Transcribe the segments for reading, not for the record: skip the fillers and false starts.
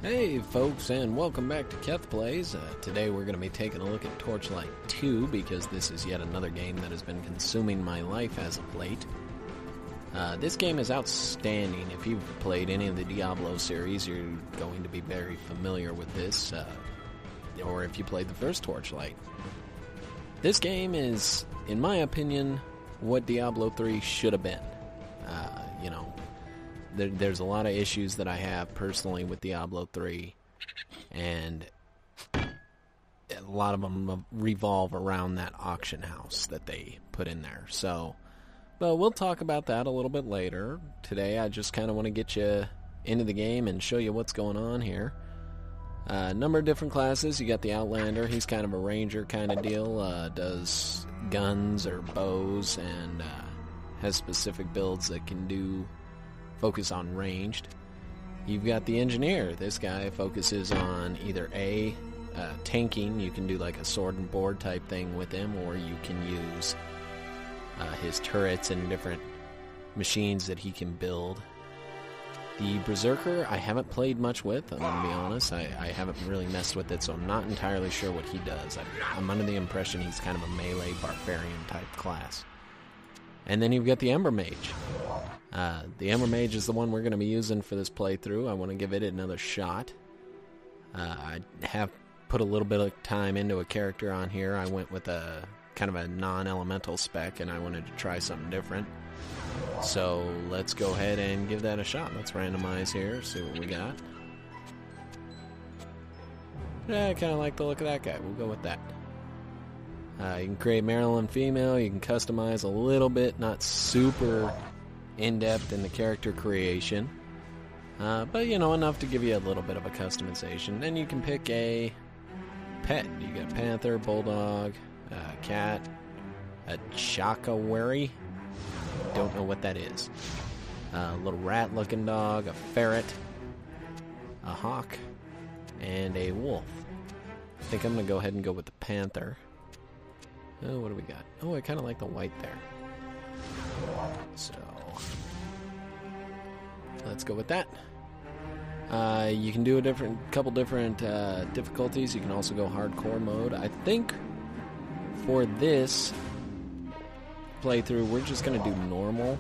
Hey folks, and welcome back to Keth Plays. Today we're going to be taking a look at Torchlight 2 because this is yet another game that has been consuming my life as of late. This game is outstanding. If you've played any of the Diablo series, you're going to be very familiar with this, or if you played the first Torchlight. This game is, in my opinion, what Diablo 3 should have been. There's a lot of issues that I have personally with Diablo 3, and a lot of them revolve around that auction house that they put in there. But we'll talk about that a little bit later. Today I just kind of want to get you into the game and show you what's going on here. A number of different classes. You got the Outlander. He's kind of a ranger kind of deal. Does guns or bows and has specific builds that can focus on ranged. You've got the Engineer. This guy focuses on either tanking. You can do like a sword and board type thing with him, or you can use his turrets and different machines that he can build. The Berserker I haven't played much with, I'm going to be honest. I haven't really messed with it, so I'm not entirely sure what he does. I'm under the impression he's kind of a melee barbarian type class. And then you've got the Embermage. The Embermage is the one we're going to be using for this playthrough. I want to give it another shot. I have put a little bit of time into a character on here. I went with a kind of a non-elemental spec, and I wanted to try something different. So let's go ahead and give that a shot. Let's randomize here, see what we got. Yeah, I kind of like the look of that guy. We'll go with that. You can create male and female. You can customize a little bit, not super in-depth in the character creation, but enough to give you a little bit of a customization. Then you can pick a pet. You got panther, bulldog, cat, a chakawari. Don't know what that is. A little rat-looking dog, a ferret, a hawk, and a wolf. I think I'm gonna go ahead and go with the panther. Oh, what do we got? Oh, I kind of like the white there. So let's go with that. You can do couple different difficulties. You can also go hardcore mode. I think for this playthrough, we're just going to do normal.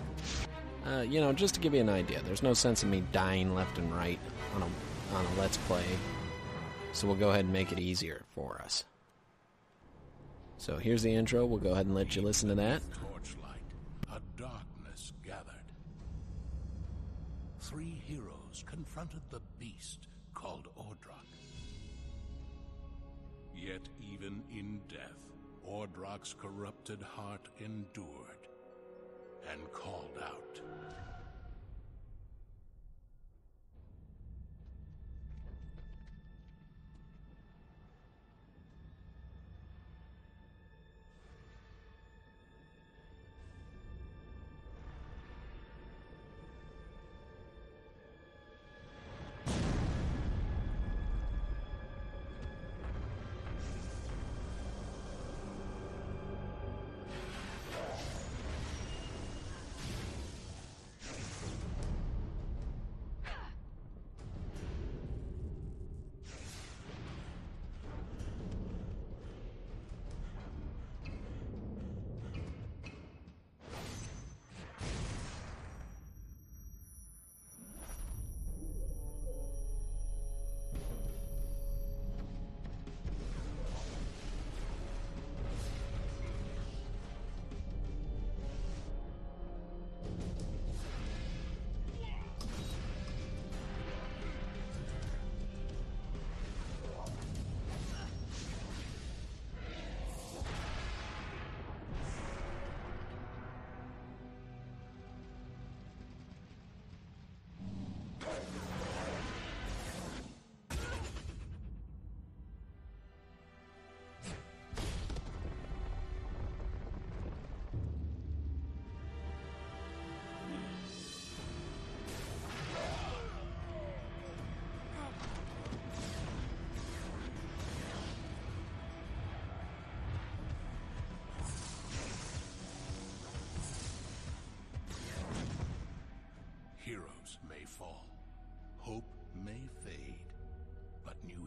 Just to give you an idea. There's no sense in me dying left and right on a Let's Play. So we'll go ahead and make it easier for us. So here's the intro. We'll go ahead and let you listen to that. Torchlight, a darkness gathered. 3 heroes confronted the beast called Ordrak. Yet even in death, Ordrak's corrupted heart endured and called out.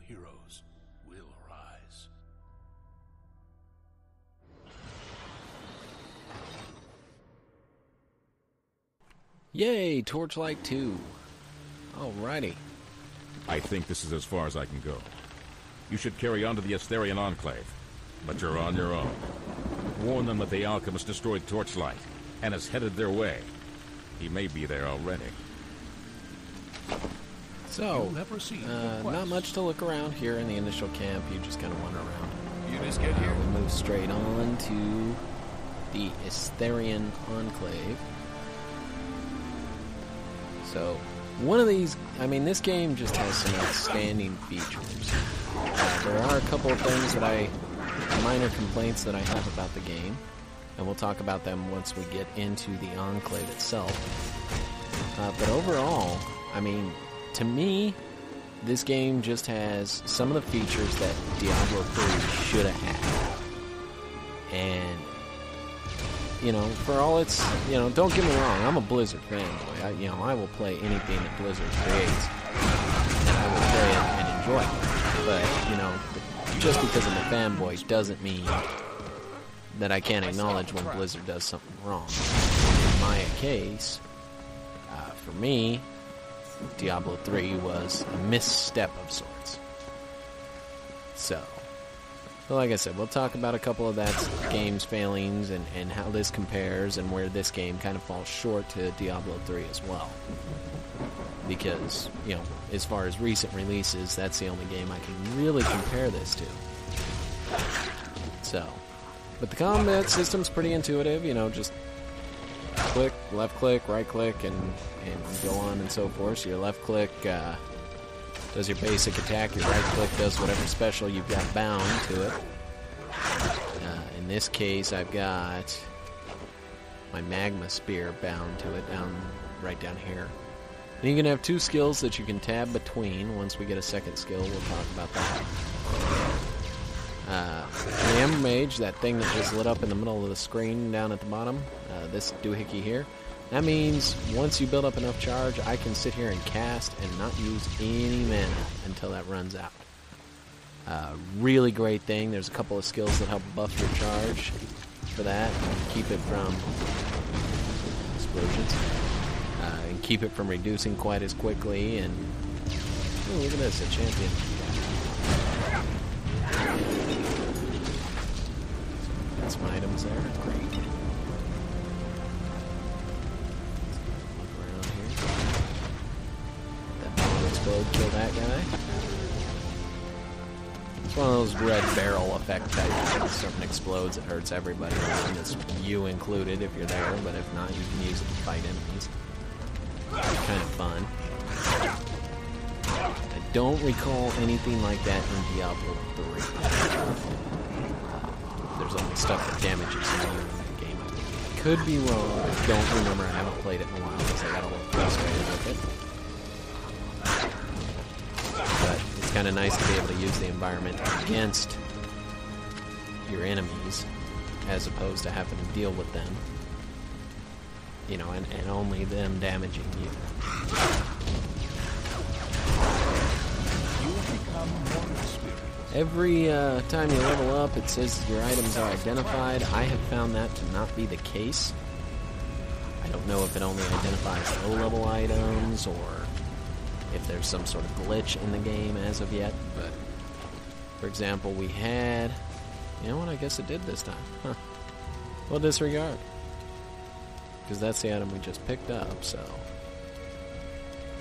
heroes will rise. Yay, Torchlight 2. Alrighty. I think this is as far as I can go. You should carry on to the Asterian Enclave, but you're on your own. Warn them that the alchemist destroyed Torchlight and is headed their way. He may be there already. So, not much to look around here in the initial camp. You just kind of wander around. You just get here. We move straight on to the Asterian Enclave. So, one of these, I mean, this game just has some outstanding features. There are a couple of things that minor complaints that I have about the game, and we'll talk about them once we get into the Enclave itself. But overall, I mean, to me, this game just has some of the features that Diablo 3 should have had. And, you know, for all its, you know, don't get me wrong, I'm a Blizzard fanboy. I will play anything that Blizzard creates, and I will play it and enjoy it. But, you know, just because I'm a fanboy doesn't mean that I can't acknowledge when Blizzard does something wrong. In my case, for me, Diablo 3 was a misstep of sorts. So, like I said, we'll talk about a couple of that game's failings and how this compares and where this game kind of falls short to Diablo 3 as well. Because, you know, as far as recent releases, that's the only game I can really compare this to. So, but the combat system's pretty intuitive, you know, just click, left click, right click, and go on and so forth. So your left click does your basic attack, your right click does whatever special you've got bound to it. In this case, I've got my magma spear bound to it, right down here. And you can have two skills that you can tab between. Once we get a second skill, we'll talk about that. The Embermage, that thing that just lit up in the middle of the screen down at the bottom, this doohickey here, that means once you build up enough charge, I can sit here and cast and not use any mana until that runs out. Really great thing. There's a couple of skills that help buff your charge for that and keep it from explosions. And keep it from reducing quite as quickly. And ooh, look at this, a champion. Got some items there. Great. Look around here. That bomb explode, kill that guy. It's one of those red barrel effect type things. If something explodes, it hurts everybody around. It's you included if you're there, but if not, you can use it to fight enemies. It's kind of fun. I don't recall anything like that in Diablo 3. There's only stuff that damages you in the game. I could be wrong. I don't remember. I haven't played it in a while because I got a little frustrated with it. But it's kind of nice to be able to use the environment against your enemies as opposed to having to deal with them. You know, and only them damaging you. Every time you level up, it says your items are identified. I have found that to not be the case. I don't know if it only identifies low-level items or if there's some sort of glitch in the game as of yet. But, for example, we had... You know what? I guess it did this time. Huh. Well, disregard. Because that's the item we just picked up, so...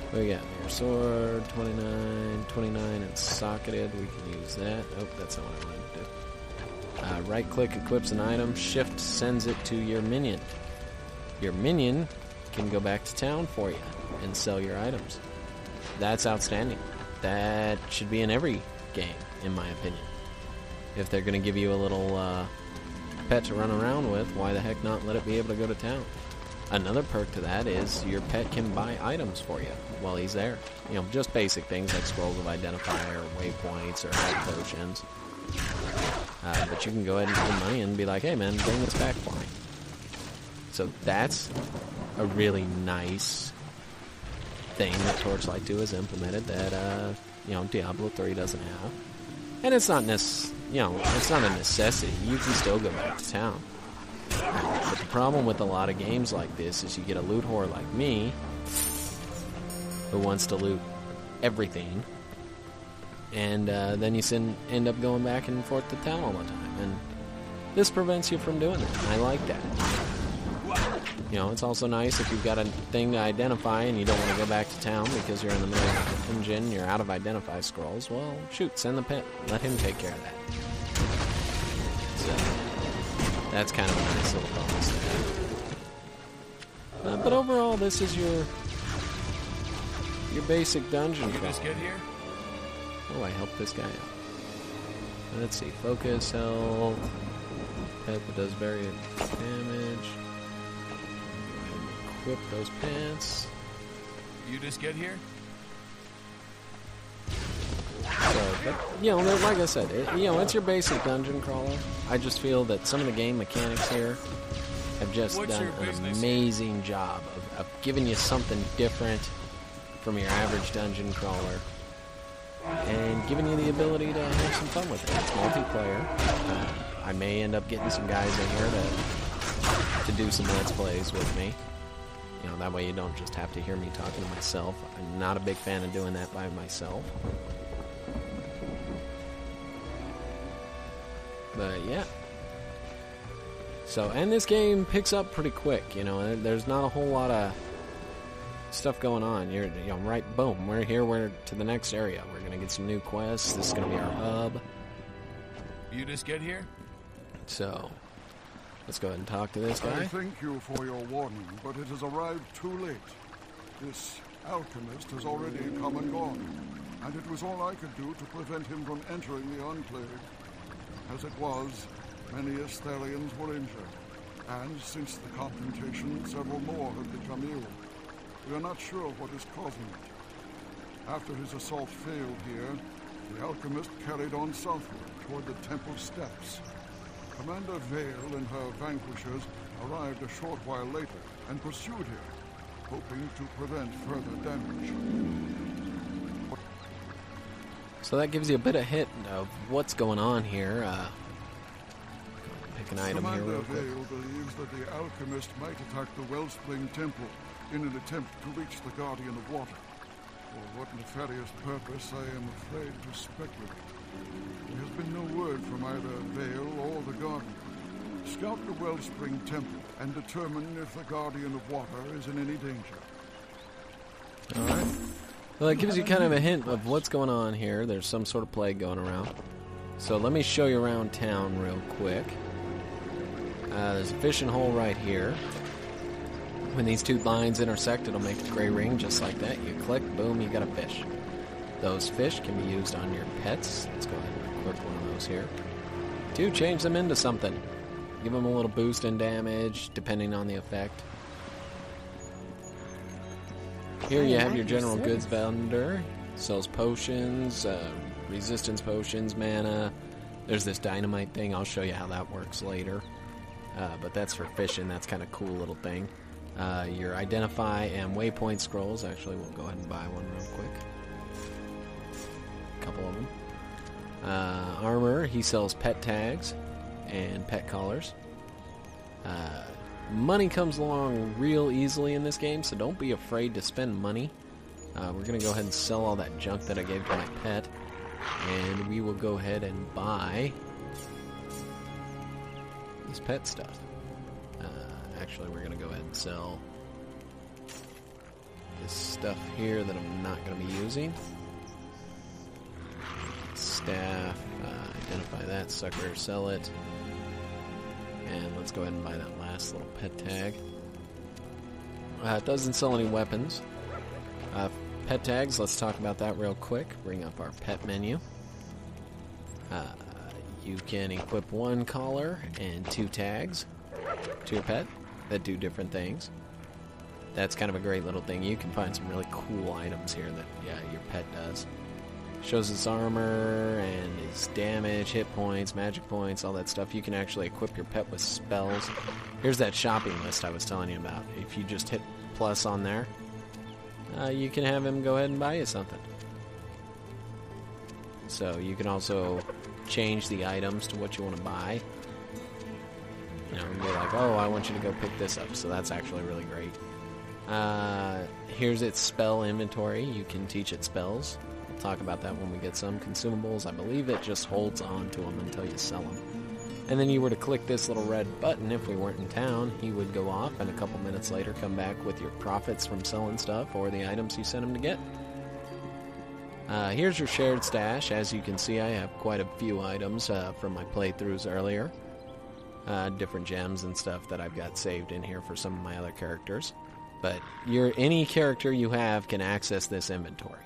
What do we got here? Sword, 29, and socketed. We can use that. Oh, that's not what I wanted to do. Right-click equips an item. Shift sends it to your minion. Your minion can go back to town for you and sell your items. That's outstanding. That should be in every game, in my opinion. If they're going to give you a little pet to run around with, why the heck not let it be able to go to town? Another perk to that is your pet can buy items for you while he's there. You know, just basic things like scrolls of identifier, or waypoints, or health potions. But you can go ahead and spend money and be like, hey man, bring this back for me. So that's a really nice thing that Torchlight 2 has implemented that Diablo 3 doesn't have. And it's not it's not a necessity. You can still go back to town. But the problem with a lot of games like this is you get a loot whore like me who wants to loot everything, and then you end up going back and forth to town all the time. And this prevents you from doing that. I like that. It's also nice if you've got a thing to identify and you don't want to go back to town because you're in the middle of the dungeon, you're out of identify scrolls. Well, shoot, send the pet. Let him take care of that. So, that's kind of a nice little bonus to have. But overall, this is your basic dungeon crawl. Just get here? Oh, I helped this guy out. Let's see. Focus, health. Pet that does various damage. Equip those pants. You just get here? So, but, like I said, it's your basic dungeon crawler. I just feel that some of the game mechanics here have just done an amazing job of giving you something different from your average dungeon crawler and giving you the ability to have some fun with it. It's multiplayer. I may end up getting some guys in here to do some Let's Plays with me. That way you don't just have to hear me talking to myself. I'm not a big fan of doing that by myself. But yeah. So, and this game picks up pretty quick, there's not a whole lot of stuff going on. You're, right, boom, we're here, we're to the next area. We're going to get some new quests. This is going to be our hub. You just get here? So, let's go ahead and talk to this guy. I thank you for your warning, but it has arrived too late. This alchemist has already come and gone, and it was all I could do to prevent him from entering the Enclave. As it was, many Astharians were injured, and since the confrontation, several more have become ill. We are not sure what is causing it. After his assault failed here, the alchemist carried on southward toward the temple steps. Commander Vale and her vanquishers arrived a short while later and pursued him, hoping to prevent further damage. So that gives you a bit of hint of what's going on here. Pick an item here real quick. Commander Vale believes that the alchemist might attack the Wellspring Temple in an attempt to reach the Guardian of Water. For what nefarious purpose, I am afraid to speculate. There has been no word from either Vale or the Guardian. Scout the Wellspring Temple and determine if the Guardian of Water is in any danger. Alright. Well, it gives you kind of a hint of what's going on here. There's some sort of plague going around. So let me show you around town real quick. There's a fishing hole right here. When these two lines intersect, it'll make a gray ring just like that. You click, boom, you got a fish. Those fish can be used on your pets. Let's go ahead and equip one of those here. To change them into something. Give them a little boost in damage, depending on the effect. Here you have your general goods vendor. Sells potions, resistance potions, mana. There's this dynamite thing. I'll show you how that works later. But that's for fishing. That's kind of cool little thing. Your identify and waypoint scrolls. Actually, we'll go ahead and buy one real quick. A couple of them. Armor. He sells pet tags and pet collars. Money comes along real easily in this game, so don't be afraid to spend money. We're going to go ahead and sell all that junk that I gave to my pet, and we will go ahead and buy this pet stuff. Actually, we're going to go ahead and sell this stuff here that I'm not going to be using. Staff, identify that sucker, sell it. And let's go ahead and buy that last little pet tag. It doesn't sell any weapons. Pet tags, let's talk about that real quick. Bring up our pet menu. You can equip one collar and 2 tags to your pet that do different things. That's kind of a great little thing. You can find some really cool items here that, your pet does. Shows its armor and its damage, hit points, magic points, all that stuff. You can actually equip your pet with spells. Here's that shopping list I was telling you about. If you just hit plus on there, you can have him go ahead and buy you something. So you can also change the items to what you want to buy. You know, and be like, oh, I want you to go pick this up. So that's actually really great. Here's its spell inventory. You can teach it spells. We'll talk about that when we get some consumables. I believe it just holds on to them until you sell them. And then you were to click this little red button if we weren't in town, he would go off and a couple minutes later come back with your profits from selling stuff or the items you sent him to get. Here's your shared stash. As you can see, I have quite a few items from my playthroughs earlier. Different gems and stuff that I've got saved in here for some of my other characters. But any character you have can access this inventory.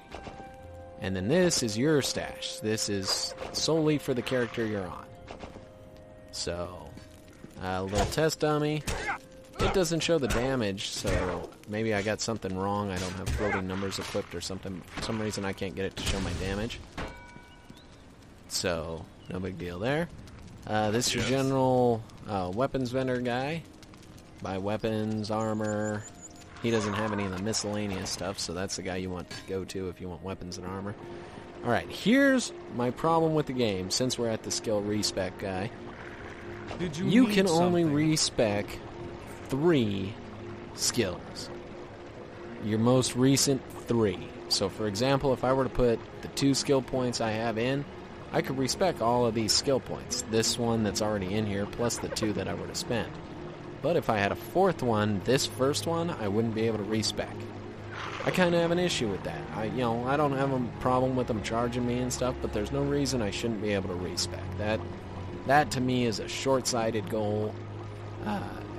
And then this is your stash. This is solely for the character you're on. So, a little test dummy. It doesn't show the damage, so maybe I got something wrong. I don't have floating numbers equipped or something. For some reason, I can't get it to show my damage. So, no big deal there. This is your general weapons vendor guy. Buy weapons, armor. He doesn't have any of the miscellaneous stuff, so that's the guy you want to go to if you want weapons and armor. Alright, here's my problem with the game, since we're at the skill respec guy. You can only respec 3 skills. Your most recent 3. So for example, if I were to put the 2 skill points I have in, I could respec all of these skill points. This one that's already in here, plus the 2 that I were to spend. But if I had a 4th one, this first one, I wouldn't be able to respec. I kind of have an issue with that. I don't have a problem with them charging me and stuff, but there's no reason I shouldn't be able to respec. That to me is a short-sighted goal,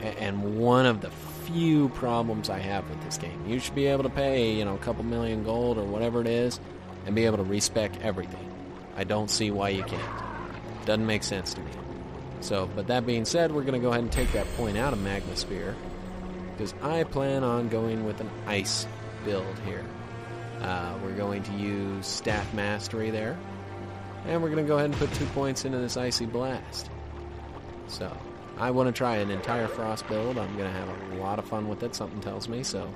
and one of the few problems I have with this game. You should be able to pay, a couple million gold or whatever it is, and be able to respec everything. I don't see why you can't. Doesn't make sense to me. So, but that being said, we're going to go ahead and take that point out of Magmasphere, because I plan on going with an ice build here. We're going to use Staff Mastery there. And we're going to go ahead and put 2 points into this Icy Blast. So, I want to try an entire Frost build. I'm going to have a lot of fun with it, something tells me, so.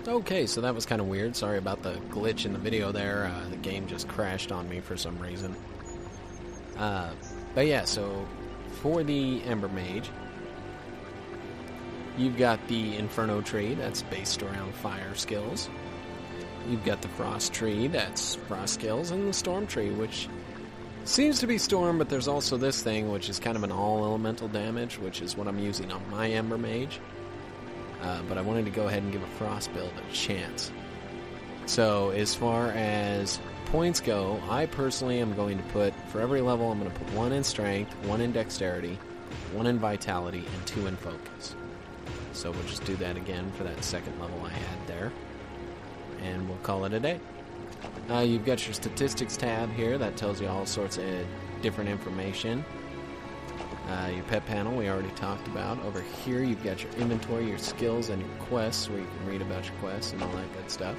Okay, so that was kind of weird. Sorry about the glitch in the video there. The game just crashed on me for some reason. But yeah, so for the Embermage, you've got the Inferno tree that's based around fire skills. You've got the Frost tree, that's Frost skills, and the Storm tree, which seems to be Storm, but there's also this thing, which is kind of an all-elemental damage, which is what I'm using on my Embermage. But I wanted to go ahead and give a Frost build a chance. So, as far as points go, I personally am going to put, for every level, I'm going to put 1 in Strength, 1 in Dexterity, 1 in Vitality, and 2 in Focus. So we'll just do that again for that second level I had there. And we'll call it a day. You've got your statistics tab here. That tells you all sorts of different information. Your pet panel we already talked about. Over here you've got your inventory, your skills, and your quests, where you can read about your quests and all that good stuff.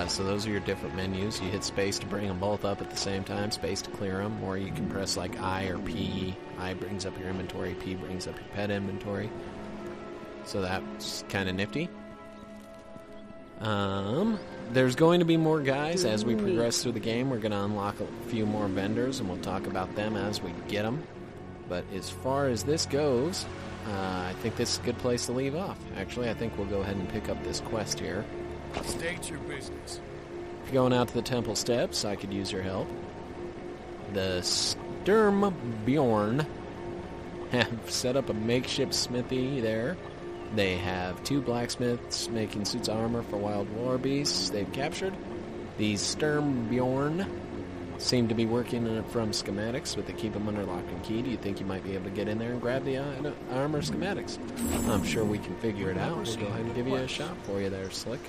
So those are your different menus. You hit space to bring them both up at the same time, space to clear them, or you can press like I or P. I brings up your inventory, P brings up your pet inventory. So that's kind of nifty. There's going to be more guys as we progress through the game. We're going to unlock a few more vendors, and we'll talk about them as we get them. But as far as this goes, I think this is a good place to leave off. Actually, I think we'll go ahead and pick up this quest here. State your business. If you're going out to the temple steps, I could use your help. The Sturmbjorn have set up a makeshift smithy there. They have 2 blacksmiths making suits of armor for wild war beasts they've captured. These Sturmbjorn seem to be working from schematics, but they keep them under lock and key. Do you think you might be able to get in there and grab the armor schematics? I'm sure we can figure it out. We'll go ahead and give you a shot for you there, Slick.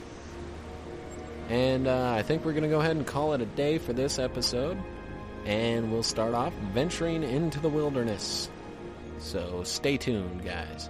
And I think we're going to go ahead and call it a day for this episode. And we'll start off venturing into the wilderness. So stay tuned, guys.